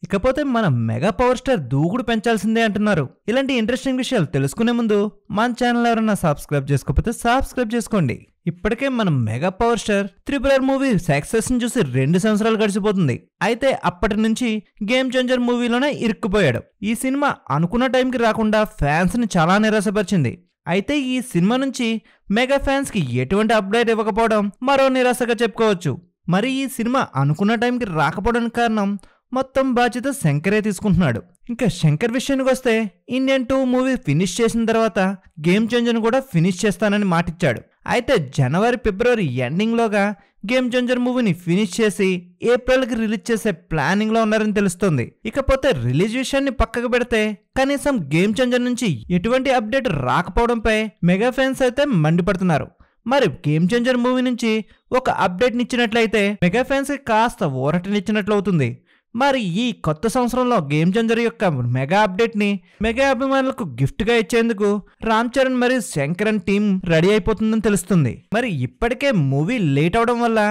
ఇకపోతే మన mega power star దూకుడు పెంచాల్సిందే అంటున్నారు. ఇలాంటి ఇంట్రెస్టింగ్ విషయాలు తెలుసుకునే ముందు మన ఛానల్ ఎవరైనా సబ్స్క్రైబ్ చేసుకోకపోతే సబ్స్క్రైబ్ చేసుకోండి. ఇప్పటికే మన mega power star RRR movie success ని చూసి 2 సంవత్సరాలు గడిచిపోతుంది. అయితే అప్పటి నుంచి గేమ్ చేంజర్ మూవీలోనే ఇరుక్కుపోయాడు. ఈ సినిమా అనుకున్న టైంకి రాకుండా ఫ్యాన్స్ ని చాలా నిరాశపరిచింది. అయితే ఈ సినిమా నుంచి మెగా ఫ్యాన్స్ కి ఎటువంటి అప్డేట్ ఇవ్వకపోవడం మరో నిరాశగా చెప్పుకోవచ్చు. మరి ఈ సినిమా అనుకున్న టైంకి రాకపోవడానికి కారణం మొత్తం బాధ్యత శంకరే తీసుకుంటున్నాడు. ఇంకా శంకర్ విషయానికి వస్తే ఇండియన్ 2 మూవీ ఫినిష్ చేసిన తర్వాత గేమ్ చేంజర్ కూడా ఫినిష్ చేస్తానని మాటిచ్చాడు. అయితే జనవరి ఫిబ్రవరి ఎండింగ్ లోగా గేమ్ చేంజర్ మూవీని ఫినిష్ చేసి ఏప్రిల్కి రిలీజ్ చేసే ప్లానింగ్ లో ఉన్నారని తెలుస్తుంది. ఇకపోతే రిలీజ్ విషయాన్ని పక్కకు పెడితే కనీసం గేమ్ చేంజర్ నుంచి ఎటువంటి అప్డేట్ రాకపోవడంపై మెగా ఫ్యాన్స్ అయితే మండిపడుతున్నారు. మరి గేమ్ చేంజర్ మూవీ నుంచి ఒక అప్డేట్ ఇచ్చినట్లయితే మెగా ఫ్యాన్స్ కి కాస్త ఊరటనిచ్చినట్లు అవుతుంది. మరి ఈ కొత్త సంవత్సరంలో గేమ్ చేంజర్ యొక్క మెగా అప్డేట్ ని మెగా అభిమానులకు గిఫ్ట్ గా ఇచ్చేందుకు రామ్ చరణ్ మరియు శంకరన్ టీం రెడీ అయిపోతుందని తెలుస్తుంది. మరి ఇప్పటికే మూవీ లేట్ అవడం వల్ల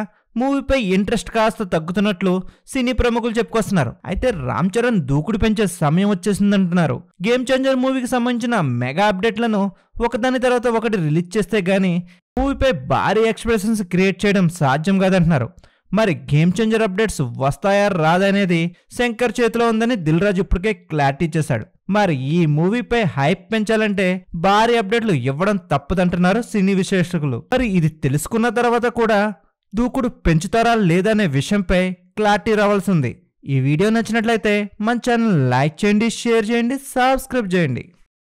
మూవీపై ఇంట్రెస్ట్ కాస్త తగ్గుతున్నట్లు సినీ ప్రముఖులు చెప్పుకొస్తున్నారు. అయితే రామ్ చరణ్ దూకుడు పెంచే సమయం వచ్చేసిందంటున్నారు. గేమ్ చేంజర్ మూవీకి సంబంధించిన మెగా అప్డేట్లను ఒకదాని తర్వాత ఒకటి రిలీజ్ చేస్తే గానీ మూవీపై భారీ ఎక్స్ప్రెషన్స్ క్రియేట్ చేయడం సాధ్యం కాదంటున్నారు. మరి గేమ్ చేంజర్ అప్డేట్స్ వస్తాయా రాదనేది శంకర్ చేతిలో ఉందని దిల్ రాజు ఇప్పటికే క్లారిటీ చేశాడు. మరి ఈ మూవీపై హైప్ పెంచాలంటే భారీ అప్డేట్లు ఇవ్వడం తప్పదంటున్నారు సినీ విశ్లేషకులు. మరి ఇది తెలుసుకున్న తర్వాత కూడా దూకుడు పెంచుతారా లేదనే విషయంపై క్లారిటీ రావాల్సింది. ఈ వీడియో నచ్చినట్లయితే మన ఛానల్ లైక్ చేయండి, షేర్ చేయండి, సబ్స్క్రైబ్ చేయండి.